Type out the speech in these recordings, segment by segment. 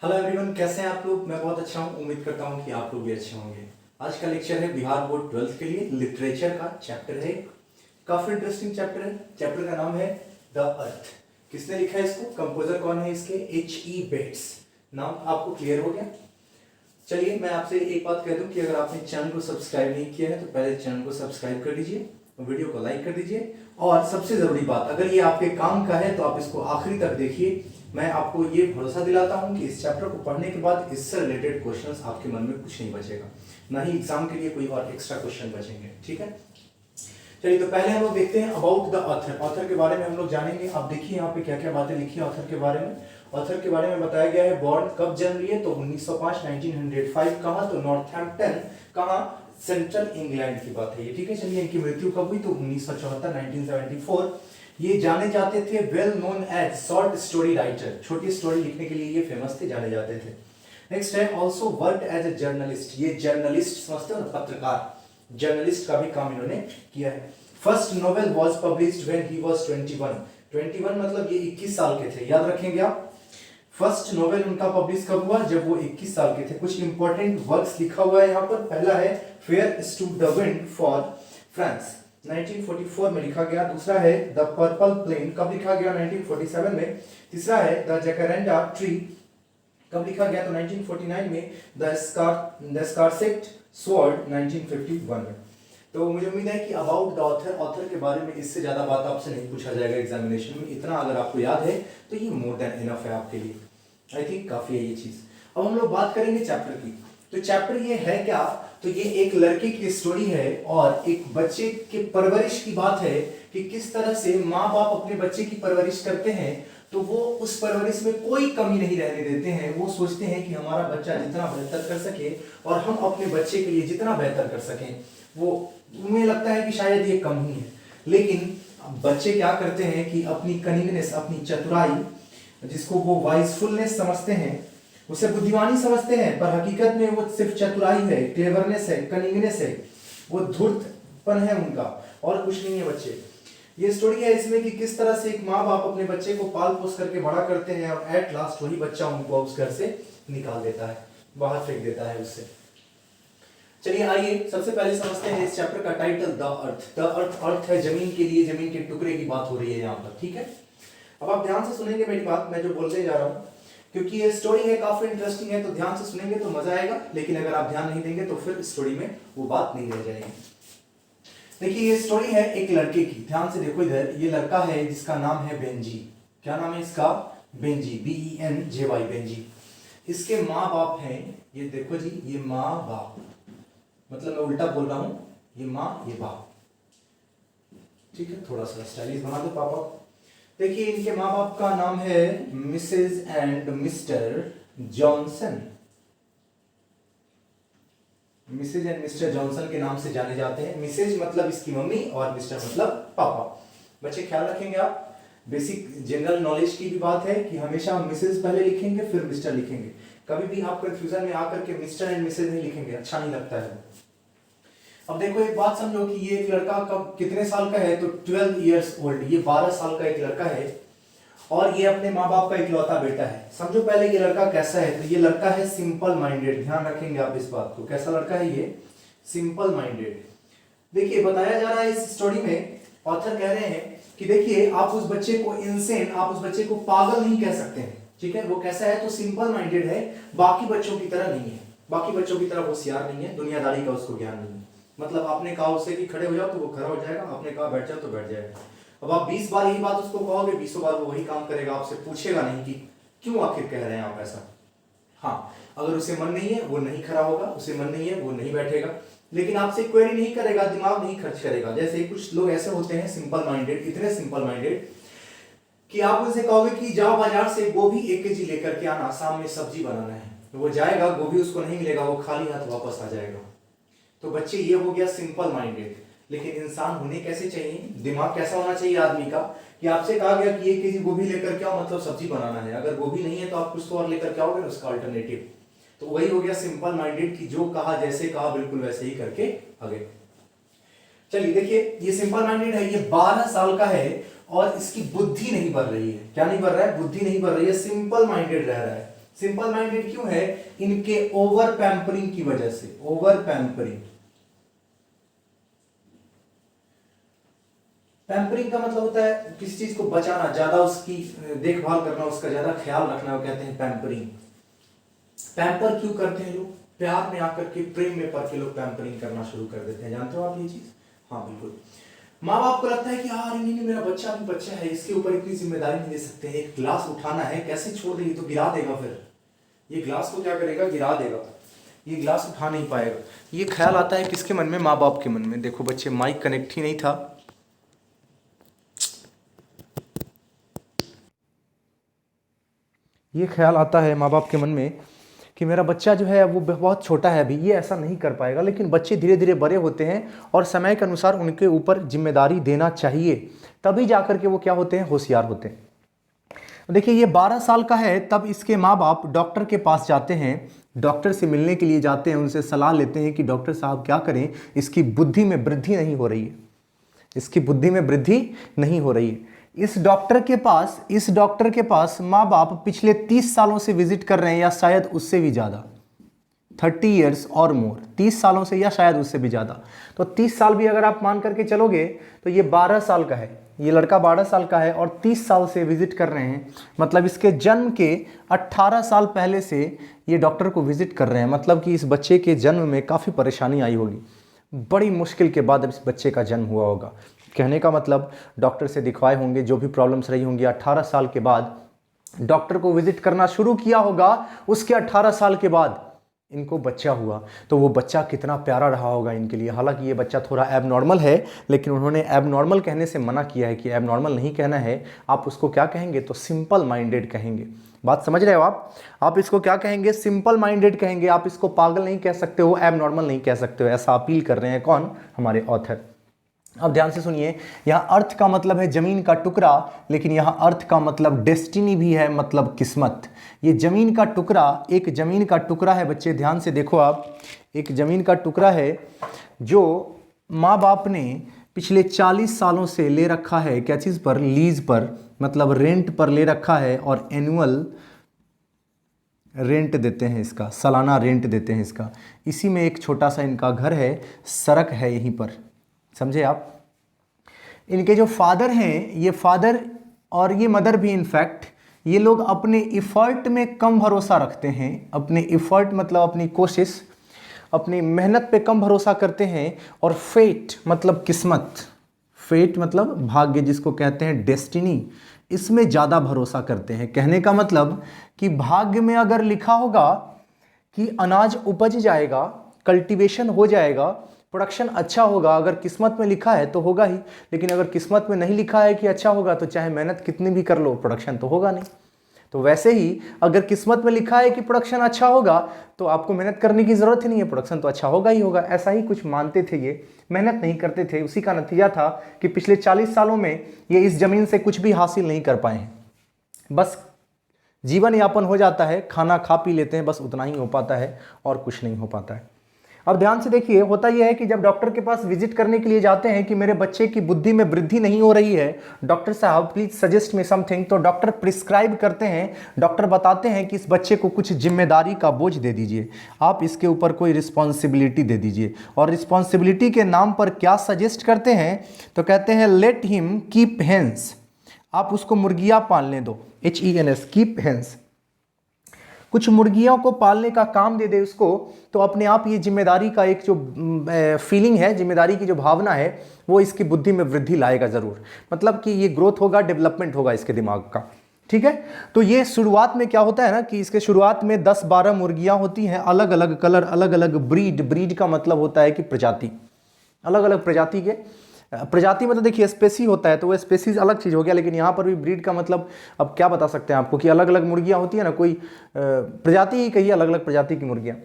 Hello everyone, कैसे हैं आप लोग। मैं बहुत अच्छा हूं। उम्मीद करता हूं कि आप लोग भी अच्छे होंगे। आज का लेक्चर है बिहार बोर्ड 12th के लिए लिटरेचर का चैप्टर है। काफी इंटरेस्टिंग चैप्टर है। चैप्टर का नाम है द अर्थ। किसने लिखा है इसको, कंपोजर कौन है इसके, H.E. बेट्स। नाम आपको क्लियर हो गया। चलिए मैं आपसे एक बात कह दूं कि अगर आपने चैनल को सब्सक्राइब नहीं किया है तो पहले चैनल को सब्सक्राइब कर लीजिए, वीडियो को लाइक कर दीजिए, और सबसे जरूरी बात, अगर ये आपके काम का है तो आप इसको आखिरी तक देखिए। मैं आपको ये भरोसा दिलाता हूं कि इस चैप्टर को पढ़ने के बाद इससे रिलेटेड क्वेश्चंस आपके मन में कुछ नहीं बचेगा, ना ही एग्जाम के लिए कोई और एक्स्ट्रा क्वेश्चन बचेंगे। ठीक है, चलिए तो पहले हम लोग देखते हैं अबाउट द ऑथर। ऑथर के बारे में हम लोग जानेंगे। आप देखिए यहाँ पे क्या क्या बातें लिखी है ऑथर के बारे में। ऑथर के बारे में बताया गया है बॉर्न कब जन्म लिए, तो 1905 1905 कहाँ, तो नॉर्थहैम्पटन कहाँ, सेंट्रल इंग्लैंड की बात है ये। ठीक है, चलिए इनकी मृत्यु कब हुई, तो 1974 1974। ये जाने जाते थे well known as short story writer, छोटी स्टोरी लिखने के लिए ये फेमस थे, जाने जाते थे। नेक्स्ट है also work as a journalist. ये जर्नलिस्ट समझते हो ना, पत्रकार, जर्नलिस्ट का भी काम इन्होंने किया है। First novel was published when he was 21। 21 मतलब ये 21 साल के थे, याद रखेंगे आप। फर्स्ट नोवेल उनका पब्लिश कब हुआ, जब वो 21 साल के थे। कुछ इंपॉर्टेंट वर्क्स लिखा हुआ है यहाँ पर। पहला है fair to the wind for France, 1944 में लिखा गया। दूसरा है द पर्पल प्लेन, कब लिखा गया, 1947 में। तीसरा है द जैकरेंडा ट्री, कब लिखा गया, तो 1949 में। द स्कारसेट स्वॉर्ड, 1951 में। तो मुझे उम्मीद है कि अबाउट द ऑथर, ऑथर के बारे में इससे ज्यादा बात आपसे नहीं पूछा जाएगा एग्जामिनेशन में। इतना अगर आपको याद है तो ये मोर देन इनफ है आपके लिए। आई थिंक काफी है ये चीज। अब हम लोग बात करेंगे चैप्टर की। तो चैप्टर ये है क्या, तो ये एक लड़के की स्टोरी है और एक बच्चे के परवरिश की बात है कि किस तरह से माँ बाप अपने बच्चे की परवरिश करते हैं। तो वो उस परवरिश में कोई कमी नहीं रहने देते हैं। वो सोचते हैं कि हमारा बच्चा जितना बेहतर कर सके और हम अपने बच्चे के लिए जितना बेहतर कर सकें। वो उन्हें लगता है कि शायद ये कम ही है, लेकिन बच्चे क्या करते हैं कि अपनी कनिंगनेस, अपनी चतुराई, जिसको वो वाइजफुलनेस समझते हैं, उसे बुद्धिमानी समझते हैं, पर हकीकत में वो सिर्फ चतुराई है, क्लेवरनेस है, कनिंगनेस है, वो धूर्तपन है उनका, और कुछ नहीं है बच्चे। ये स्टोरी है इसमें कि किस तरह से एक माँ बाप अपने बच्चे को पाल पोस करके बड़ा करते हैं और एट लास्ट वही बच्चा उनको उस घर से निकाल देता है, बाहर फेंक देता है उससे। चलिए आइए सबसे पहले समझते हैं इस चैप्टर का title the earth. The earth, earth है जमीन के लिए, जमीन के टुकड़े की बात हो रही है यहाँ पर। ठीक है, अब आप ध्यान से सुनेंगे मेरी बात, मैं जो बोलते जा रहा हूँ, क्योंकि ये स्टोरी है काफी इंटरेस्टिंग है, तो ध्यान से सुनेंगे तो मजा आएगा। लेकिन अगर आप ध्यान नहीं देंगे तो फिर स्टोरी में वो बात नहीं रह जाएगी। देखिए ये स्टोरी है एक लड़के की। ध्यान से देखो इधर, ये लड़का है जिसका नाम है बेंजी। क्या नाम है इसका, बेंजी, BENJY, बेंजी। इसके माँ बाप हैं, ये देखो जी, ये माँ बाप, मतलब मैं उल्टा बोल रहा हूं, ये माँ ये बाप। ठीक है, थोड़ा सा स्टाइलिश बना दो पापा। देखिए इनके माँ बाप का नाम है Mrs and Mr Johnson. Mrs and Mr Johnson के नाम से जाने जाते हैं। मिसेज मतलब इसकी मम्मी और मिस्टर मतलब पापा। बच्चे ख्याल रखेंगे आप, बेसिक जनरल नॉलेज की भी बात है कि हमेशा हम मिसेज पहले लिखेंगे फिर मिस्टर लिखेंगे। कभी भी आप कंफ्यूजन में आकर के मिस्टर एंड मिसेज नहीं लिखेंगे, अच्छा नहीं लगता है। अब देखो एक बात समझो कि ये एक लड़का कब कितने साल का है, तो 12 इयर्स ओल्ड, ये 12 साल का एक लड़का है और ये अपने माँ बाप का इकलौता बेटा है। समझो पहले ये लड़का कैसा है, तो ये लड़का है सिंपल माइंडेड। ध्यान रखेंगे आप इस बात को, कैसा लड़का है ये, सिंपल माइंडेड। देखिए बताया जा रहा है इस स्टोरी में, ऑथर कह रहे हैं कि देखिए आप उस बच्चे को इनसेन, आप उस बच्चे को पागल नहीं कह सकते हैं। ठीक है, वो कैसा है, तो सिंपल माइंडेड है, बाकी बच्चों की तरह नहीं है, बाकी बच्चों की तरह होशियार नहीं है, दुनियादारी का उसको ज्ञान नहीं है। मतलब आपने कहा उससे कि खड़े हो जाओ तो वो खड़ा हो जाएगा, आपने कहा बैठ जाओ तो बैठ जाएगा। अब आप 20 बार यही बात उसको कहोगे, 20 बार वो वही काम करेगा, आपसे पूछेगा नहीं कि क्यों आखिर कह रहे हैं आप ऐसा। हाँ, अगर उसे मन नहीं है वो नहीं खड़ा होगा, उसे मन नहीं है वो नहीं बैठेगा, लेकिन आपसे क्वेरी नहीं करेगा, दिमाग नहीं खर्च करेगा। जैसे कुछ लोग ऐसे होते हैं सिंपल माइंडेड, इतने सिंपल माइंडेड कि आप उनसे कहोगे कि जाओ बाजार से गोभी 1 kg लेकर के आना, शाम में सब्जी बनाना है, वो जाएगा, गोभी उसको नहीं मिलेगा, वो खाली हाथ वापस आ जाएगा। तो बच्चे ये हो गया सिंपल माइंडेड। लेकिन इंसान होने कैसे चाहिए, दिमाग कैसा होना चाहिए आदमी का, कि आपसे कहा गया कि 1 kg गोभी लेकर के आओ, मतलब सब्जी बनाना है, अगर गोभी नहीं है तो आप कुछ तो और लेकर के आओगे ना उसका अल्टरनेटिव। तो वही हो गया सिंपल माइंडेड कि जो कहा जैसे कहा बिल्कुल वैसे ही करके आगे। चलिए देखिए ये सिंपल माइंडेड है, ये 12 साल का है और इसकी बुद्धि नहीं बढ़ रही है। क्या नहीं बढ़ रहा है, बुद्धि नहीं बढ़ रही है, सिंपल माइंडेड रह रहा है। सिंपल माइंडेड क्यों है? इनके ओवर पैम्परिंग की वजह से। ओवर पैम्परिंग, पैम्परिंग का मतलब होता है किसी चीज को बचाना, ज्यादा उसकी देखभाल करना, उसका ज्यादा ख्याल रखना, वो कहते हैं पैम्परिंग। पैम्पर क्यों करते हैं लोग? प्यार में आकर के, प्रेम में पड़ के लोग पैम्परिंग करना शुरू कर देते हैं। जानते हो आप ये चीज? हाँ बिल्कुल। माँ बाप को लगता है कि यार नहीं, मेरा बच्चा भी बच्चा है, इसके ऊपर इतनी जिम्मेदारी नहीं दे सकते हैं। एक गिलास उठाना है, कैसे छोड़ देगी, तो गिरा देगा, फिर ये गिलास को क्या करेगा? गिरा देगा, ये गिलास उठा नहीं पाएगा। ये ख्याल आता है किसके मन में? माँ बाप के मन में। देखो बच्चे, माइक कनेक्ट ही नहीं था। ये ख्याल आता है माँ बाप के मन में कि मेरा बच्चा जो है वो बहुत छोटा है अभी, ये ऐसा नहीं कर पाएगा। लेकिन बच्चे धीरे धीरे बड़े होते हैं और समय के अनुसार उनके ऊपर जिम्मेदारी देना चाहिए, तभी जाकर के वो क्या होते हैं? होशियार होते हैं। देखिए ये 12 साल का है, तब इसके माँ बाप डॉक्टर के पास जाते हैं, डॉक्टर से मिलने के लिए जाते हैं, उनसे सलाह लेते हैं कि डॉक्टर साहब क्या करें, इसकी बुद्धि में वृद्धि नहीं हो रही है, इसकी बुद्धि में वृद्धि नहीं हो रही है। इस डॉक्टर के पास माँ बाप पिछले 30 सालों से विजिट कर रहे हैं, या शायद उससे भी ज़्यादा, 30 ईयर्स और मोर, 30 सालों से या शायद उससे भी ज़्यादा। तो 30 साल भी अगर आप मान करके चलोगे तो ये 12 साल का है, ये लड़का 12 साल का है और 30 साल से विजिट कर रहे हैं। मतलब इसके जन्म के 18 साल पहले से ये डॉक्टर को विजिट कर रहे हैं। मतलब कि इस बच्चे के जन्म में काफ़ी परेशानी आई होगी, बड़ी मुश्किल के बाद इस बच्चे का जन्म हुआ होगा। कहने का मतलब डॉक्टर से दिखवाए होंगे, जो भी प्रॉब्लम्स रही होंगी, 18 साल के बाद डॉक्टर को विजिट करना शुरू किया होगा। उसके 18 साल के बाद इनको बच्चा हुआ, तो वो बच्चा कितना प्यारा रहा होगा इनके लिए। हालांकि ये बच्चा थोड़ा एबनॉर्मल है, लेकिन उन्होंने एबनॉर्मल कहने से मना किया है कि एबनॉर्मल नहीं कहना है। आप उसको क्या कहेंगे? तो सिंपल माइंडेड कहेंगे। बात समझ रहे हो आप इसको क्या कहेंगे? सिंपल माइंडेड कहेंगे। आप इसको पागल नहीं कह सकते हो, एबनॉर्मल नहीं कह सकते हो। ऐसा अपील कर रहे हैं कौन? हमारे ऑथर। अब ध्यान से सुनिए, यहाँ अर्थ का मतलब है जमीन का टुकड़ा, लेकिन यहाँ अर्थ का मतलब डेस्टिनी भी है, मतलब किस्मत। ये जमीन का टुकड़ा, एक जमीन का टुकड़ा है बच्चे, ध्यान से देखो आप, एक जमीन का टुकड़ा है जो माँ बाप ने पिछले 40 सालों से ले रखा है। क्या चीज़ पर? लीज पर, मतलब रेंट पर ले रखा है, और एनुअल रेंट देते हैं इसका, सालाना रेंट देते हैं इसका। इसी में एक छोटा सा इनका घर है, सड़क है यहीं पर, समझे आप। इनके जो फादर हैं, ये फादर और ये मदर भी इनफैक्ट, ये लोग अपने इफ़र्ट में कम भरोसा रखते हैं। अपने इफ़र्ट मतलब अपनी कोशिश, अपनी मेहनत पे कम भरोसा करते हैं। और फेट मतलब किस्मत, फेट मतलब भाग्य, जिसको कहते हैं डेस्टिनी, इसमें ज़्यादा भरोसा करते हैं। कहने का मतलब कि भाग्य में अगर लिखा होगा कि अनाज उपज जाएगा, कल्टीवेशन हो जाएगा, प्रोडक्शन अच्छा होगा, अगर किस्मत में लिखा है तो होगा ही। लेकिन अगर किस्मत में नहीं लिखा है कि अच्छा होगा, तो चाहे मेहनत कितनी भी कर लो, प्रोडक्शन तो होगा नहीं। तो वैसे ही अगर किस्मत में लिखा है कि प्रोडक्शन अच्छा होगा, तो आपको मेहनत करने की ज़रूरत ही नहीं है, प्रोडक्शन तो अच्छा होगा ही होगा। ऐसा ही कुछ मानते थे ये, मेहनत नहीं करते थे। उसी का नतीजा था कि पिछले 40 सालों में ये इस ज़मीन से कुछ भी हासिल नहीं कर पाए हैं। बस जीवन यापन हो जाता है, खाना खा पी लेते हैं, बस उतना ही हो पाता है और कुछ नहीं हो पाता है। अब ध्यान से देखिए, होता यह है कि जब डॉक्टर के पास विजिट करने के लिए जाते हैं कि मेरे बच्चे की बुद्धि में वृद्धि नहीं हो रही है, डॉक्टर साहब प्लीज सजेस्ट मी समथिंग, तो डॉक्टर प्रिस्क्राइब करते हैं, डॉक्टर बताते हैं कि इस बच्चे को कुछ जिम्मेदारी का बोझ दे दीजिए, आप इसके ऊपर कोई रिस्पॉन्सिबिलिटी दे दीजिए। और रिस्पॉन्सिबिलिटी के नाम पर क्या सजेस्ट करते हैं? तो कहते हैं लेट हिम कीप हेंस, आप उसको मुर्गियां पालने दो, HENS, कीप हेंस, कुछ मुर्गियों को पालने का काम दे दे उसको। तो अपने आप ये जिम्मेदारी का एक जो फीलिंग है, जिम्मेदारी की जो भावना है, वो इसकी बुद्धि में वृद्धि लाएगा ज़रूर। मतलब कि ये ग्रोथ होगा, डेवलपमेंट होगा इसके दिमाग का, ठीक है। तो ये शुरुआत में क्या होता है ना कि इसके शुरुआत में 10-12 मुर्गियां होती हैं, अलग अलग कलर, अलग अलग ब्रीड का मतलब होता है कि प्रजाति, अलग अलग प्रजाति के, प्रजाति मतलब देखिए स्पेसी होता है, तो वो स्पेसीज अलग चीज़ हो गया। लेकिन यहाँ पर भी ब्रीड का मतलब अब क्या बता सकते हैं आपको कि अलग अलग मुर्गियाँ होती है ना, कोई प्रजाति ही कहिए, अलग अलग प्रजाति की मुर्गियाँ।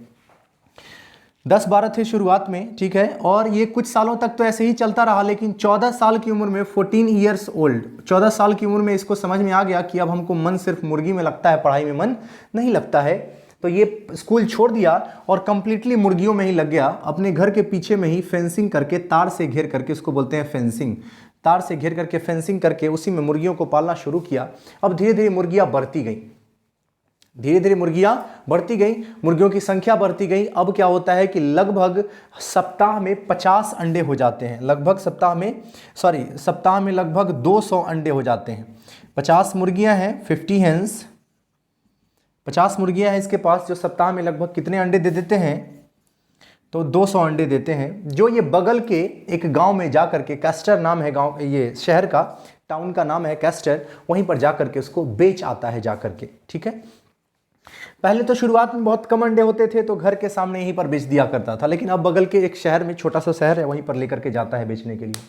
10-12 थे शुरुआत में, ठीक है। और ये कुछ सालों तक तो ऐसे ही चलता रहा, लेकिन 14 साल की उम्र में, 14 ईयर्स ओल्ड, 14 साल की उम्र में इसको समझ में आ गया कि अब हमको मन सिर्फ मुर्गी में लगता है, पढ़ाई में मन नहीं लगता है। तो ये स्कूल छोड़ दिया और कंप्लीटली मुर्गियों में ही लग गया। अपने घर के पीछे में ही फेंसिंग करके, तार से घेर करके, उसको बोलते हैं फेंसिंग, तार से घेर करके फेंसिंग करके उसी में मुर्गियों को पालना शुरू किया। अब धीरे धीरे मुर्गियां बढ़ती गई, धीरे धीरे मुर्गियां बढ़ती गई, मुर्गियों की संख्या बढ़ती गई। अब क्या होता है कि लगभग सप्ताह में 50 अंडे हो जाते हैं, लगभग सप्ताह में लगभग 200 अंडे हो जाते हैं। 50 मुर्गियां हैं, 50 हेन्स, 50 मुर्गियां हैं इसके पास, जो सप्ताह में लगभग कितने अंडे दे देते हैं, तो 200 अंडे देते हैं। जो ये बगल के एक गांव में जा करके, कैस्टर नाम है गांव, ये शहर का, टाउन का नाम है कैस्टर, वहीं पर जा करके उसको बेच आता है जा करके, ठीक है। पहले तो शुरुआत में बहुत कम अंडे होते थे तो घर के सामने यहीं पर बेच दिया करता था, लेकिन अब बगल के एक शहर में, छोटा सा शहर है, वहीं पर लेकर के जाता है बेचने के लिए।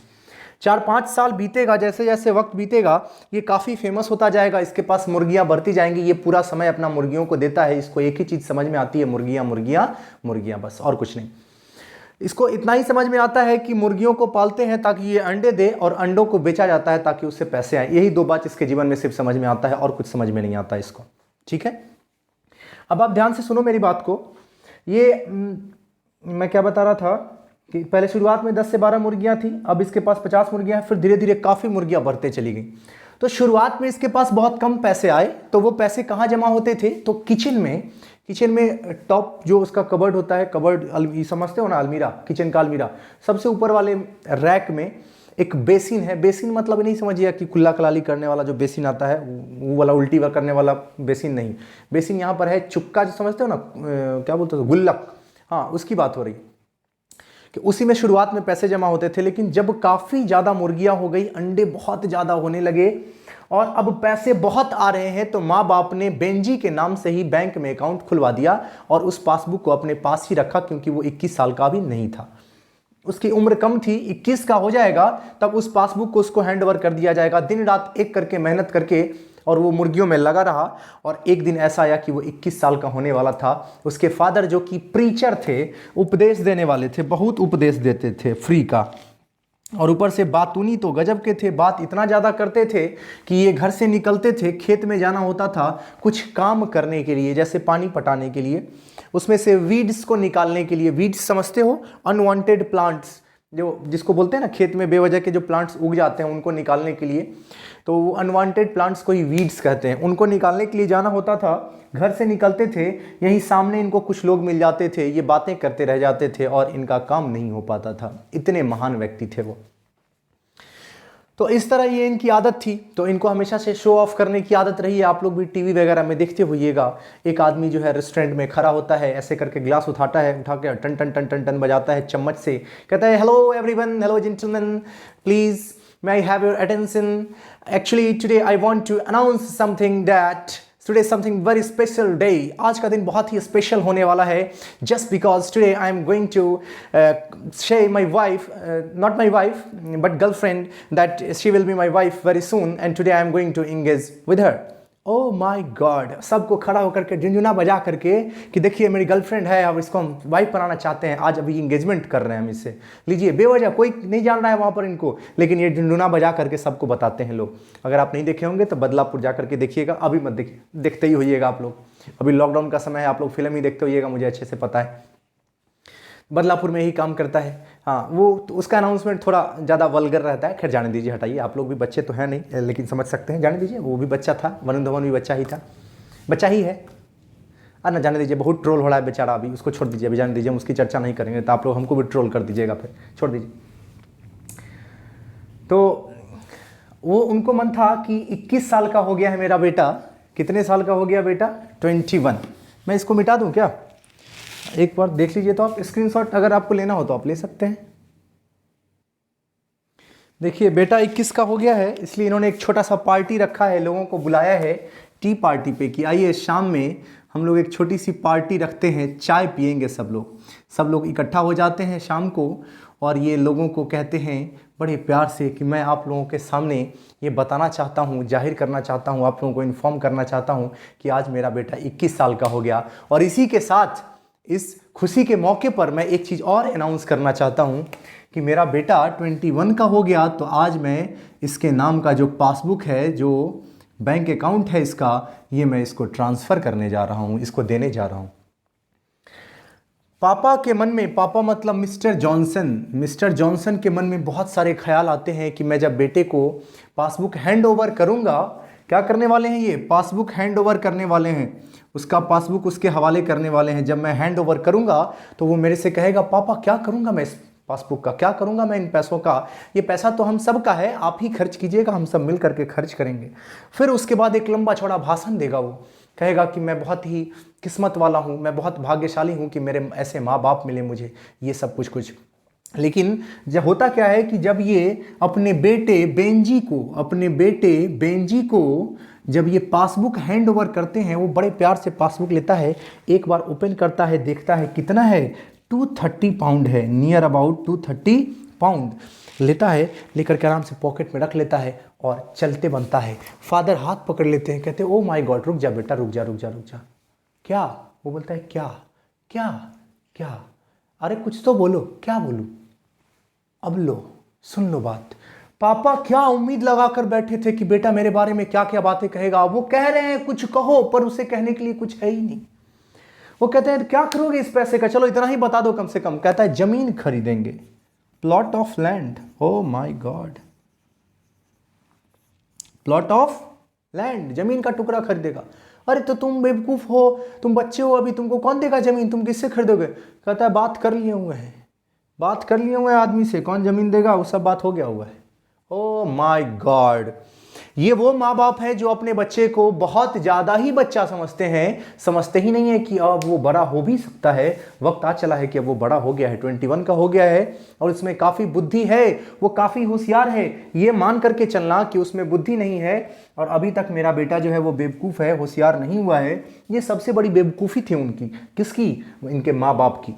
4-5 साल बीतेगा, जैसे जैसे वक्त बीतेगा ये काफ़ी फेमस होता जाएगा, इसके पास मुर्गियां बढ़ती जाएंगी। ये पूरा समय अपना मुर्गियों को देता है, इसको एक ही चीज़ समझ में आती है, मुर्गियां मुर्गियां मुर्गियां, बस और कुछ नहीं। इसको इतना ही समझ में आता है कि मुर्गियों को पालते हैं ताकि ये अंडे दे, और अंडों को बेचा जाता है ताकि उससे पैसे आए। यही 2 बात इसके जीवन में सिर्फ समझ में आता है, और कुछ समझ में नहीं आता इसको, ठीक है। अब आप ध्यान से सुनो मेरी बात को। ये मैं क्या बता रहा था कि पहले शुरुआत में 10 से 12 मुर्गियां थी, अब इसके पास 50 मुर्गियां हैं, फिर धीरे धीरे काफ़ी मुर्गियां बढ़ते चली गई। तो शुरुआत में इसके पास बहुत कम पैसे आए, तो वो पैसे कहाँ जमा होते थे, तो किचन में टॉप जो उसका कबर्ड होता है, कबर्ड समझते हो ना, अलमीरा, किचन का अलमीरा, सबसे ऊपर वाले रैक में एक बेसिन है। बेसिन मतलब नहीं समझिए कि कुल्ला कलाली करने वाला जो बेसिन आता है वो वाला, उल्टी करने वाला बेसिन नहीं। बेसिन यहाँ पर है चुक्का, जो समझते हो ना, क्या बोलते हो, गुल्लक, हाँ, उसकी बात हो रही है कि उसी में शुरुआत में पैसे जमा होते थे। लेकिन जब काफ़ी ज़्यादा मुर्गियाँ हो गई, अंडे बहुत ज़्यादा होने लगे और अब पैसे बहुत आ रहे हैं, तो माँ बाप ने बेंजी के नाम से ही बैंक में अकाउंट खुलवा दिया और उस पासबुक को अपने पास ही रखा, क्योंकि वो 21 साल का भी नहीं था, उसकी उम्र कम थी। 21 का हो जाएगा तब उस पासबुक को उसको हैंड ओवर कर दिया जाएगा। दिन रात एक करके मेहनत करके और वो मुर्गियों में लगा रहा, और एक दिन ऐसा आया कि वो 21 साल का होने वाला था। उसके फादर जो कि प्रीचर थे, उपदेश देने वाले थे, बहुत उपदेश देते थे फ्री का, और ऊपर से बातूनी तो गजब के थे, बात इतना ज़्यादा करते थे कि ये घर से निकलते थे, खेत में जाना होता था कुछ काम करने के लिए, जैसे पानी पटाने के लिए, उसमें से वीड्स को निकालने के लिए। वीड्स समझते हो, अनवांटेड प्लांट्स, जो जिसको बोलते हैं ना, खेत में बेवजह के जो प्लांट्स उग जाते हैं उनको निकालने के लिए, तो वो अनवांटेड प्लांट्स को ही वीड्स कहते हैं। उनको निकालने के लिए जाना होता था, घर से निकलते थे, यहीं सामने इनको कुछ लोग मिल जाते थे, ये बातें करते रह जाते थे और इनका काम नहीं हो पाता था। इतने महान व्यक्ति थे वो। तो इस तरह ये इनकी आदत थी, तो इनको हमेशा से शो ऑफ करने की आदत रही है। आप लोग भी टीवी वगैरह में देखते होइएगा, एक आदमी जो है रेस्टोरेंट में खड़ा होता है, ऐसे करके ग्लास उठा के टन टन टन टन टन बजाता है चम्मच से, कहता है hello everyone, hello gentleman, please may I have your attention? Actually today I want to announce something that today is something very special day. आज का दिन बहुत ही स्पेशल होने वाला है, just because today I am going to say my wife, not my wife but girlfriend, that she will be my wife very soon, and today I am going to engage with her. Oh my God! सबको खड़ा होकर के झुनझुना बजा करके कि देखिए मेरी girlfriend है, अब इसको हम वाइफ बनाना चाहते हैं, आज अभी इंगेजमेंट कर रहे हैं हम इससे। लीजिए, बेवजह कोई नहीं जान रहा है वहाँ पर इनको, लेकिन ये झुनझुना बजा करके सबको बताते हैं लोग। अगर आप नहीं देखे होंगे तो बदलापुर जा करके देखिएगा, अभी मत देखिए, देखते ही होइएगा आप लोग। अभी लॉकडाउन का समय है, आप लोग फिल्म ही देखते होइएगा, मुझे अच्छे से पता है। बदलापुर में ही काम करता है, हाँ, वो तो उसका अनाउंसमेंट थोड़ा ज़्यादा वल्गर रहता है। खैर जाने दीजिए, हटाइए, आप लोग भी बच्चे तो हैं नहीं, लेकिन समझ सकते हैं, जाने दीजिए। वो भी बच्चा था, वरुण धवन भी बच्चा ही था, बच्चा ही है, ना जाने दीजिए। बहुत ट्रोल हो रहा है बेचारा, अभी उसको छोड़ दीजिए, अभी जाने दीजिए, हम उसकी चर्चा नहीं करेंगे तो आप लोग हमको भी ट्रोल कर दीजिएगा, फिर छोड़ दीजिए। तो वो उनको मन था कि 21 साल का हो गया है मेरा बेटा। कितने साल का हो गया बेटा? 21। मैं इसको मिटा दूँ क्या? एक बार देख लीजिए, तो आप स्क्रीनशॉट अगर आपको लेना हो तो आप ले सकते हैं। देखिए बेटा 21 का हो गया है, इसलिए इन्होंने एक छोटा सा पार्टी रखा है, लोगों को बुलाया है टी पार्टी पे कि आइए शाम में हम लोग एक छोटी सी पार्टी रखते हैं, चाय पियेंगे सब लोग इकट्ठा हो जाते हैं शाम को, और ये लोगों को कहते हैं बड़े प्यार से कि मैं आप लोगों के सामने ये बताना चाहता हूँ, जाहिर करना चाहता हूँ, आप लोगों को इन्फॉर्म करना चाहता हूँ कि आज मेरा बेटा 21 साल का हो गया। और इसी के साथ इस खुशी के मौके पर मैं एक चीज़ और अनाउंस करना चाहता हूँ कि मेरा बेटा 21 का हो गया, तो आज मैं इसके नाम का जो पासबुक है, जो बैंक अकाउंट है इसका, ये मैं इसको ट्रांसफ़र करने जा रहा हूँ, इसको देने जा रहा हूँ। पापा के मन में, पापा मतलब मिस्टर जॉनसन के मन में बहुत सारे ख्याल आते हैं कि मैं जब बेटे को पासबुक हैंड ओवर करूँगा, क्या करने वाले हैं ये? पासबुक हैंड ओवर करने वाले हैं। उसका पासबुक उसके हवाले करने वाले हैं। जब मैं हैंड ओवर करूँगा तो वो मेरे से कहेगा पापा क्या करूँगा मैं इस पासबुक का, क्या करूँगा मैं इन पैसों का, ये पैसा तो हम सब का है, आप ही खर्च कीजिएगा, हम सब मिल करके खर्च करेंगे। फिर उसके बाद एक लंबा चौड़ा भाषण देगा, वो कहेगा कि मैं बहुत ही किस्मत वाला हूँ, मैं बहुत भाग्यशाली हूँ कि मेरे ऐसे माँ बाप मिले मुझे, ये सब कुछ कुछ। लेकिन जब होता क्या है कि जब ये अपने बेटे बेंजी को जब ये पासबुक हैंड ओवर करते हैं, वो बड़े प्यार से पासबुक लेता है, एक बार ओपन करता है, देखता है कितना है, 230 पाउंड है, नियर अबाउट 230 पाउंड लेता है, लेकर के आराम से पॉकेट में रख लेता है और चलते बनता है। फादर हाथ पकड़ लेते हैं, कहते हैं ओ माय गॉड, रुक जा बेटा, रुक जा रुक जा रुक जा। क्या? वो बोलता है क्या क्या क्या, अरे कुछ तो बोलो, क्या बोलूं? अब लो, सुन लो बात। पापा क्या उम्मीद लगा कर बैठे थे कि बेटा मेरे बारे में क्या क्या बातें कहेगा, वो कह रहे हैं कुछ कहो, पर उसे कहने के लिए कुछ है ही नहीं। वो कहते हैं क्या करोगे इस पैसे का, चलो इतना ही बता दो कम से कम। कहता है जमीन खरीदेंगे, plot of land. Oh my God, plot of land, जमीन का टुकड़ा खरीदेगा। अरे तो तुम बेवकूफ हो, तुम बच्चे हो अभी, तुमको कौन देगा जमीन, तुम किससे खरीदोगे? कहता है बात कर लिए हुए हैं, बात कर लिए हुए हैं आदमी से, कौन जमीन देगा, वो सब बात हो गया हुआ है। ओ माय गॉड, ये वो माँ बाप है जो अपने बच्चे को बहुत ज़्यादा ही बच्चा समझते हैं, समझते ही नहीं है कि अब वो बड़ा हो भी सकता है। वक्त आ चला है कि अब वो बड़ा हो गया है, 21 का हो गया है और उसमें काफ़ी बुद्धि है, वो काफ़ी होशियार है। ये मान करके चलना कि उसमें बुद्धि नहीं है और अभी तक मेरा बेटा जो है वो बेवकूफ़ है, होशियार नहीं हुआ है, ये सबसे बड़ी बेवकूफ़ी थी उनकी। किसकी? इनके माँ बाप की।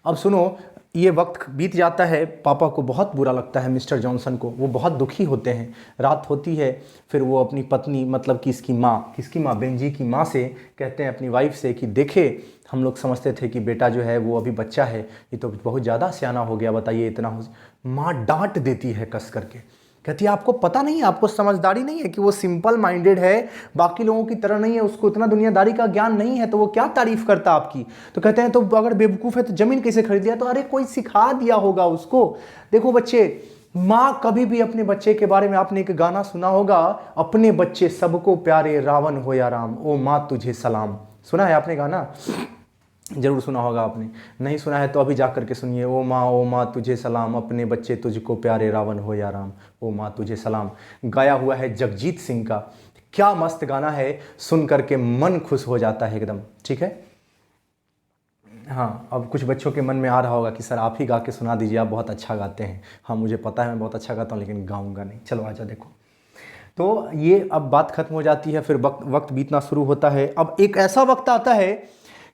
अब सुनो, ये वक्त बीत जाता है, पापा को बहुत बुरा लगता है, मिस्टर जॉनसन को, वो बहुत दुखी होते हैं। रात होती है, फिर वो अपनी पत्नी, मतलब कि इसकी माँ, किसकी माँ, बेंजी की माँ से कहते हैं, अपनी वाइफ से, कि देखे हम लोग समझते थे कि बेटा जो है वो अभी बच्चा है, ये तो बहुत ज़्यादा सियाना हो गया, बताइए इतना हो। माँ डांट देती है कस करके, कहती है आपको पता नहीं है, आपको समझदारी नहीं है कि वो सिंपल माइंडेड है, बाकी लोगों की तरह नहीं है, उसको इतना दुनियादारी का ज्ञान नहीं है, तो वो क्या तारीफ करता आपकी। तो कहते हैं तो अगर बेवकूफ़ है तो ज़मीन कैसे खरीद लिया? तो अरे कोई सिखा दिया होगा उसको। देखो बच्चे, माँ कभी भी अपने बच्चे के बारे में, आपने एक गाना सुना होगा, अपने बच्चे सबको प्यारे, रावण हो या राम, ओ माँ तुझे सलाम। सुना है आपने गाना? जरूर सुना होगा आपने, नहीं सुना है तो अभी जा करके सुनिए। ओ माँ तुझे सलाम, अपने बच्चे तुझको प्यारे, रावण हो या राम, ओ माँ तुझे सलाम। गाया हुआ है जगजीत सिंह का। क्या मस्त गाना है, सुन करके मन खुश हो जाता है एकदम। ठीक है, हाँ, अब कुछ बच्चों के मन में आ रहा होगा कि सर आप ही गा के सुना दीजिए, आप बहुत अच्छा गाते हैं। हाँ मुझे पता है मैं बहुत अच्छा गाता हूँ, लेकिन गाऊंगा नहीं। चलो आजा देखो। तो ये अब बात खत्म हो जाती है, फिर वक्त बीतना शुरू होता है। अब एक ऐसा वक्त आता है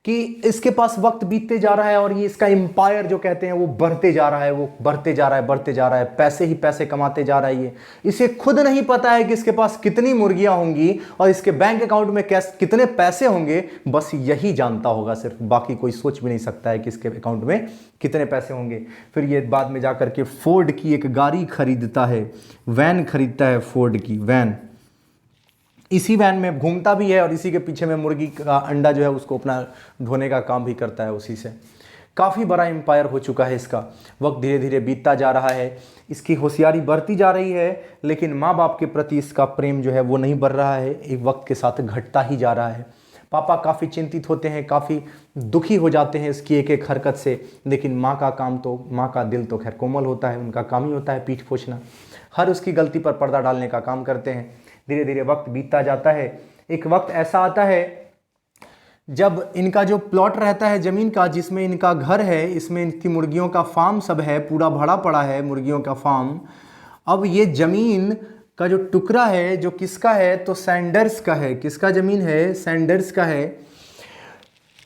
कि इसके पास वक्त बीतते जा रहा है और ये इसका एम्पायर जो कहते हैं वो बढ़ते जा रहा है, वो बढ़ते जा रहा है, बढ़ते जा रहा है, पैसे ही पैसे कमाते जा रहा है। ये इसे खुद नहीं पता है कि इसके पास कितनी मुर्गियां होंगी और इसके बैंक अकाउंट में कितने पैसे होंगे, बस यही जानता होगा सिर्फ, बाकी कोई सोच भी नहीं सकता है कि इसके अकाउंट में कितने पैसे होंगे। फिर ये बाद में जाकर के फोर्ड की एक गाड़ी खरीदता है, वैन खरीदता है, फोर्ड की वैन। इसी वैन में घूमता भी है और इसी के पीछे में मुर्गी का अंडा जो है उसको अपना ढोने का काम भी करता है उसी से। काफ़ी बड़ा एम्पायर हो चुका है इसका। वक्त धीरे धीरे बीतता जा रहा है, इसकी होशियारी बढ़ती जा रही है, लेकिन माँ बाप के प्रति इसका प्रेम जो है वो नहीं बढ़ रहा है, एक वक्त के साथ घटता ही जा रहा है। पापा काफ़ी चिंतित होते हैं, काफ़ी दुखी हो जाते हैं इसकी एक एक हरकत से, लेकिन माँ का काम तो, माँ का दिल तो खैर कोमल होता है, उनका काम ही होता है पीठ पोछना। हर उसकी गलती पर पर्दा डालने का काम करते हैं। धीरे धीरे वक्त बीतता जाता है। एक वक्त ऐसा आता है जब इनका जो प्लॉट रहता है ज़मीन का, जिसमें इनका घर है, इसमें इनकी मुर्गियों का फार्म सब है, पूरा भरा पड़ा है मुर्गियों का फार्म। अब ये ज़मीन का जो टुकड़ा है जो किसका है, तो सैंडर्स का है। किसका ज़मीन है? सैंडर्स का है।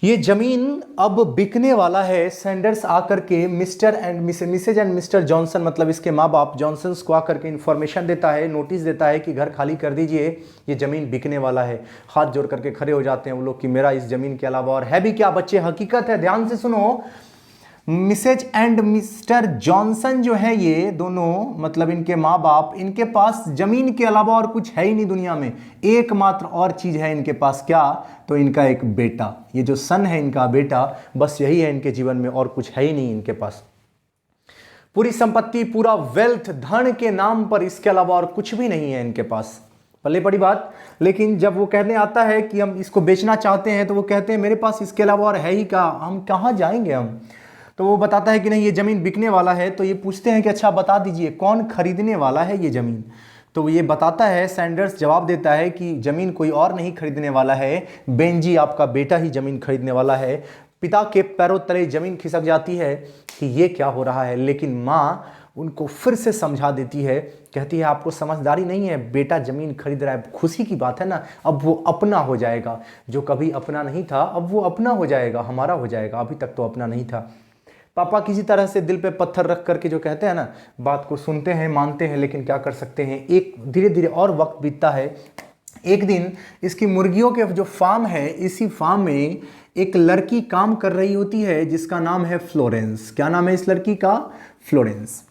ये ज़मीन अब बिकने वाला है। सैंडर्स आकर के मिसेज एंड मिस्टर जॉनसन, मतलब इसके माँ बाप जॉनसन्स को आकर के इन्फॉर्मेशन देता है, नोटिस देता है कि घर खाली कर दीजिए, ये ज़मीन बिकने वाला है। हाथ जोड़ करके खड़े हो जाते हैं वो लोग कि मेरा इस ज़मीन के अलावा और है भी क्या। बच्चे हकीकत है, ध्यान से सुनो। मिसेज एंड मिस्टर जॉनसन जो है ये दोनों, मतलब इनके माँ बाप, इनके पास ज़मीन के अलावा और कुछ है ही नहीं दुनिया में। एकमात्र और चीज़ है इनके पास, क्या? तो इनका एक बेटा, ये जो सन है इनका बेटा, बस यही है इनके जीवन में, और कुछ है ही नहीं इनके पास। पूरी संपत्ति, पूरा वेल्थ, धन के नाम पर, इसके अलावा और कुछ भी नहीं है इनके पास। पल्ले पड़ी बात। लेकिन जब वो कहने आता है कि हम इसको बेचना चाहते हैं तो वो कहते हैं मेरे पास इसके अलावा और है ही क्या, हम कहाँ जाएंगे हम। तो वो बताता है कि नहीं ये ज़मीन बिकने वाला है। तो ये पूछते हैं कि अच्छा बता दीजिए कौन खरीदने वाला है ये ज़मीन। तो ये बताता है, सैंडर्स जवाब देता है कि ज़मीन कोई और नहीं खरीदने वाला है, बेंजी आपका बेटा ही ज़मीन खरीदने वाला है। पिता के पैरों तले ज़मीन खिसक जाती है कि ये क्या हो रहा है, लेकिन माँ उनको फिर से समझा देती है, कहती है आपको समझदारी नहीं है, बेटा ज़मीन खरीद रहा है, खुशी की बात है ना, अब वो अपना हो जाएगा। जो कभी अपना नहीं था अब वो अपना हो जाएगा, हमारा हो जाएगा, अभी तक तो अपना नहीं था। पापा किसी तरह से दिल पे पत्थर रख करके जो कहते हैं ना, बात को सुनते हैं, मानते हैं, लेकिन क्या कर सकते हैं। एक धीरे धीरे और वक्त बीतता है। एक दिन इसकी मुर्गियों के जो फार्म है, इसी फार्म में एक लड़की काम कर रही होती है जिसका नाम है फ्लोरेंस। क्या नाम है इस लड़की का? फ्लोरेंस।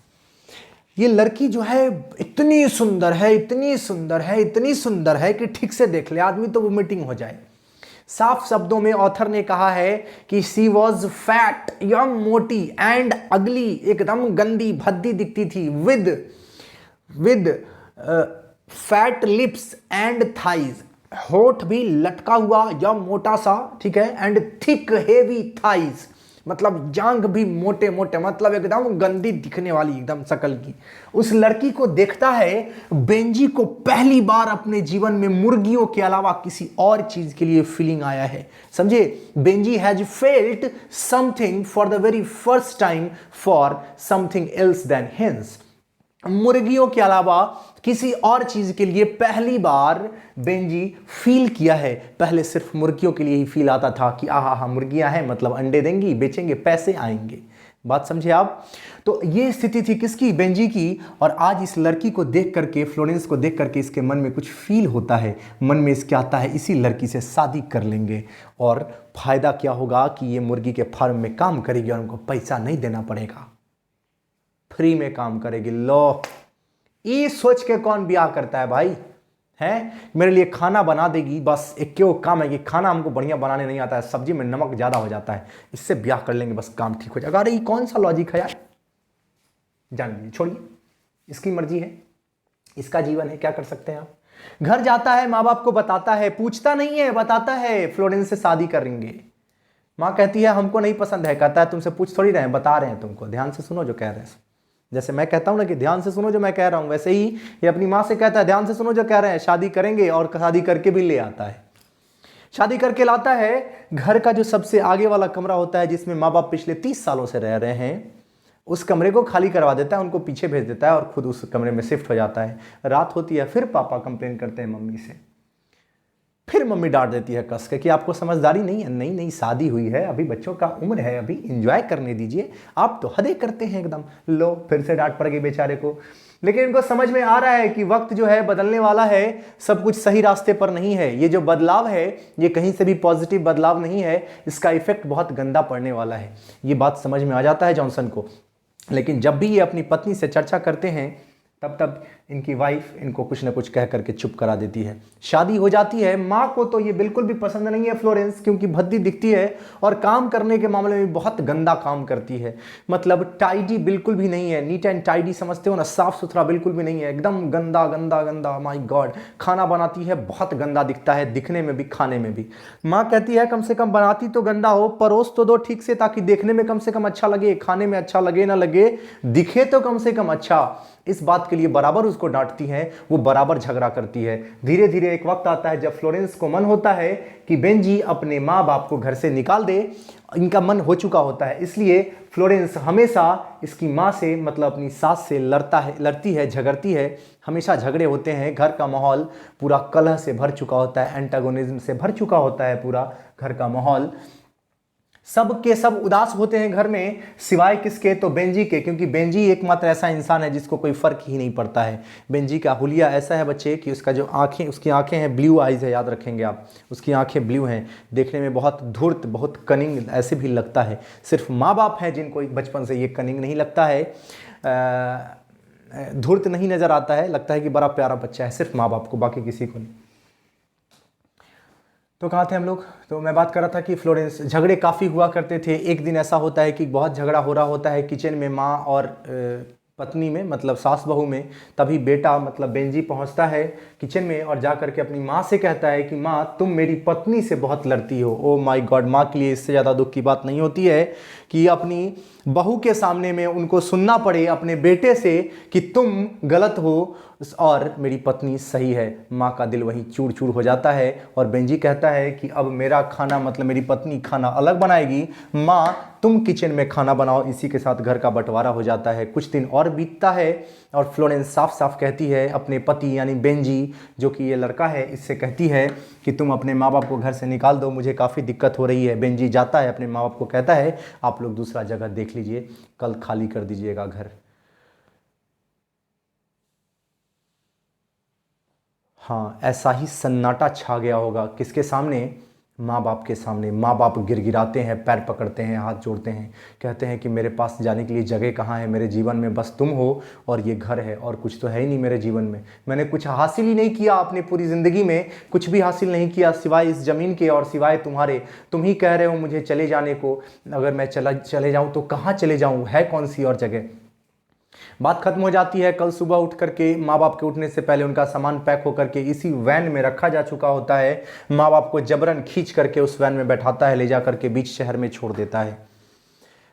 ये लड़की जो है इतनी सुंदर है, इतनी सुंदर है, इतनी सुंदर है कि ठीक से देख ले आदमी तो वोमिटिंग हो जाए। साफ शब्दों में ऑथर ने कहा है कि शी वॉज फैट, यंग, मोटी एंड अगली, एकदम गंदी भद्दी दिखती थी, with fat lips and thighs, होठ भी लटका हुआ या मोटा सा, ठीक है, एंड थिक हेवी थाइज, मतलब जांग भी मोटे मोटे, मतलब एकदम गंदी दिखने वाली एकदम शकल की। उस लड़की को देखता है बेंजी को पहली बार अपने जीवन में मुर्गियों के अलावा किसी और चीज के लिए फीलिंग आया है। समझे, Benjy has felt something for the very first time for something else than hens. मुर्गियों के अलावा किसी और चीज के लिए पहली बार बेंजी फील किया है। पहले सिर्फ मुर्गियों के लिए ही फील आता था कि आहा हा मुर्गियां हैं, मतलब अंडे देंगी, बेचेंगे, पैसे आएंगे। बात समझे आप? तो ये स्थिति थी किसकी? बेंजी की। और आज इस लड़की को देख करके, फ्लोरेंस को देख करके इसके मन में कुछ फील होता है। मन में इसके आता है इसी लड़की से शादी कर लेंगे और फायदा क्या होगा कि ये मुर्गी के फार्म में काम करेगी और उनको पैसा नहीं देना पड़ेगा, फ्री में काम करेगी। लो, ये सोच के कौन ब्याह करता है भाई? है मेरे लिए खाना बना देगी, बस एक क्यों काम है कि खाना हमको बढ़िया बनाने नहीं आता है, सब्जी में नमक ज्यादा हो जाता है, इससे ब्याह कर लेंगे, बस काम ठीक हो जाएगा। अरे ये कौन सा लॉजिक है यार? जान लीजिए, छोड़िए, इसकी मर्जी है, इसका जीवन है, क्या कर सकते हैं आप। घर जाता है, माँ बाप को बताता है, पूछता नहीं है, बताता है फ्लोरेंस से शादी करेंगे। माँ कहती है हमको नहीं पसंद है, कहता है तुमसे पूछ थोड़ी रहे हैं, बता रहे हैं तुमको, ध्यान से सुनो जो कह रहे हैं। जैसे मैं कहता हूं ना कि ध्यान से सुनो जो मैं कह रहा हूं, वैसे ही ये अपनी माँ से कहता है ध्यान से सुनो जो कह रहे हैं, शादी करेंगे, और शादी करके भी ले आता है। शादी करके लाता है। घर का जो सबसे आगे वाला कमरा होता है जिसमें माँ बाप पिछले 30 सालों से रह रहे हैं, उस कमरे को खाली करवा देता है, उनको पीछे भेज देता है और खुद उस कमरे में शिफ्ट हो जाता है। रात होती है, फिर पापा कंप्लेन करते हैं मम्मी से, फिर मम्मी डांट देती है कस के कि आपको समझदारी नहीं है, नहीं नहीं शादी हुई है, अभी बच्चों का उम्र है, अभी एंजॉय करने दीजिए, आप तो हदें करते हैं एकदम। लो, फिर से डांट पड़ गई बेचारे को। लेकिन इनको समझ में आ रहा है कि वक्त जो है बदलने वाला है, सब कुछ सही रास्ते पर नहीं है। ये जो बदलाव है ये कहीं से भी पॉजिटिव बदलाव नहीं है, इसका इफेक्ट बहुत गंदा पड़ने वाला है। ये बात समझ में आ जाता है जॉनसन को। लेकिन जब भी ये अपनी पत्नी से चर्चा करते हैं तब इनकी वाइफ इनको कुछ ना कुछ कह करके चुप करा देती है। शादी हो जाती है। माँ को तो ये बिल्कुल भी पसंद नहीं है फ्लोरेंस, क्योंकि भद्दी दिखती है और काम करने के मामले में बहुत गंदा काम करती है। मतलब टाइडी बिल्कुल भी नहीं है, नीट एंड टाइडी समझते हो ना, साफ सुथरा बिल्कुल भी नहीं है, एकदम गंदा गंदा गंदा। माय गॉड, खाना बनाती है बहुत गंदा दिखता है, दिखने में भी खाने में भी। माँ कहती है कम से कम बनाती तो गंदा हो, परोस तो दो ठीक से, ताकि देखने में कम से कम अच्छा लगे, खाने में अच्छा लगे ना लगे, दिखे तो कम से कम अच्छा। इस बात के लिए बराबर उसको डांटती है, वो बराबर झगड़ा करती है। धीरे धीरे एक वक्त आता है जब फ्लोरेंस को मन होता है कि बेंजी अपने माँ बाप को घर से निकाल दे। इनका मन हो चुका होता है, इसलिए फ्लोरेंस हमेशा इसकी माँ से, मतलब अपनी सास से लड़ती है, झगड़ती है। हमेशा झगड़े होते हैं। घर का माहौल पूरा कलह से भर चुका होता है, एंटागोनिज्म से भर चुका होता है पूरा घर का माहौल। सब के सब उदास होते हैं घर में, सिवाय किसके? तो बेंजी के, क्योंकि बेंजी एकमात्र ऐसा इंसान है जिसको कोई फर्क ही नहीं पड़ता है। बेंजी का हुलिया ऐसा है बच्चे कि उसका जो आंखें, उसकी आंखें हैं ब्लू आइज है, याद रखेंगे आप, उसकी आंखें ब्लू हैं, देखने में बहुत धूर्त, बहुत कनिंग ऐसे भी लगता है। सिर्फ माँ बाप हैं जिनको बचपन से ये कनिंग नहीं लगता है, धूर्त नहीं नजर आता है, लगता है कि बड़ा प्यारा बच्चा है, सिर्फ माँ बाप को, बाकी किसी को नहीं। तो कहाँ थे हम लोग? तो मैं बात कर रहा था कि फ्लोरेंस, झगड़े काफ़ी हुआ करते थे। एक दिन ऐसा होता है कि बहुत झगड़ा हो रहा होता है किचन में, माँ और पत्नी में मतलब सास बहू में, तभी बेटा मतलब बेंजी पहुंचता है किचन में और जा करके अपनी माँ से कहता है कि माँ तुम मेरी पत्नी से बहुत लड़ती हो। ओ माय गॉड, माँ के लिए इससे ज़्यादा दुख की बात नहीं होती है कि अपनी बहू के सामने में उनको सुनना पड़े अपने बेटे से कि तुम गलत हो और मेरी पत्नी सही है। माँ का दिल वहीं चूर चूर हो जाता है और बेंजी कहता है कि अब मेरा खाना मतलब मेरी पत्नी खाना अलग बनाएगी, माँ तुम किचन में खाना बनाओ। इसी के साथ घर का बंटवारा हो जाता है। कुछ दिन और बीतता है और फ्लोरेंस साफ साफ कहती है अपने पति यानी बेंजी, जो कि ये लड़का है, इससे कहती है कि तुम अपने माँ बाप को घर से निकाल दो, मुझे काफ़ी दिक्कत हो रही है। बेंजी जाता है अपने माँ बाप को कहता है आप लोग दूसरा जगह देख लीजिए, कल खाली कर दीजिएगा घर। हाँ, ऐसा ही सन्नाटा छा गया होगा किसके सामने? माँ बाप के सामने। माँ बाप गिड़गिड़ाते हैं, पैर पकड़ते हैं, हाथ जोड़ते हैं, कहते हैं कि मेरे पास जाने के लिए जगह कहाँ है, मेरे जीवन में बस तुम हो और ये घर है और कुछ तो है ही नहीं मेरे जीवन में। मैंने कुछ हासिल ही नहीं किया अपनी पूरी ज़िंदगी में, कुछ भी हासिल नहीं किया सिवाय इस ज़मीन के और सिवाय तुम्हारे। तुम ही कह रहे हो मुझे चले जाने को, अगर मैं चले जाऊँ तो कहाँ चले जाऊँ, है कौन सी और जगह। बात खत्म हो जाती है। कल सुबह उठ करके माँ बाप के उठने से पहले उनका सामान पैक होकर के इसी वैन में रखा जा चुका होता है। माँ बाप को जबरन खींच करके उस वैन में बैठाता है, ले जा करके बीच शहर में छोड़ देता है,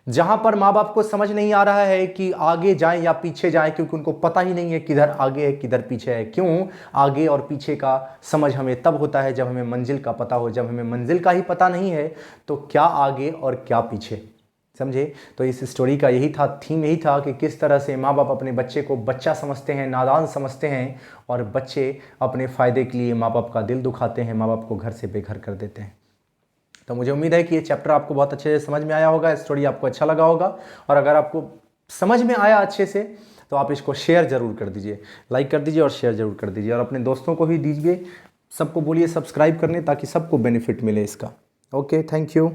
जहां पर माँ बाप को समझ नहीं आ रहा है कि आगे जाएं या पीछे जाएं, क्योंकि उनको पता ही नहीं है किधर आगे है किधर पीछे है। क्यों? आगे और पीछे का समझ हमें तब होता है जब हमें मंजिल का पता हो। जब हमें मंजिल का ही पता नहीं है तो क्या आगे और क्या पीछे, समझे। तो इस स्टोरी का यही था, थीम यही था कि किस तरह से माँ बाप अपने बच्चे को बच्चा समझते हैं, नादान समझते हैं और बच्चे अपने फ़ायदे के लिए माँ बाप का दिल दुखाते हैं, माँ बाप को घर से बेघर कर देते हैं। तो मुझे उम्मीद है कि ये चैप्टर आपको बहुत अच्छे से समझ में आया होगा, स्टोरी आपको अच्छा लगा होगा। और अगर आपको समझ में आया अच्छे से तो आप इसको शेयर ज़रूर कर दीजिए, लाइक कर दीजिए और शेयर ज़रूर कर दीजिए और अपने दोस्तों को भी दीजिए, सबको बोलिए सब्सक्राइब करने, ताकि सबको बेनिफिट मिले इसका। Okay, thank you.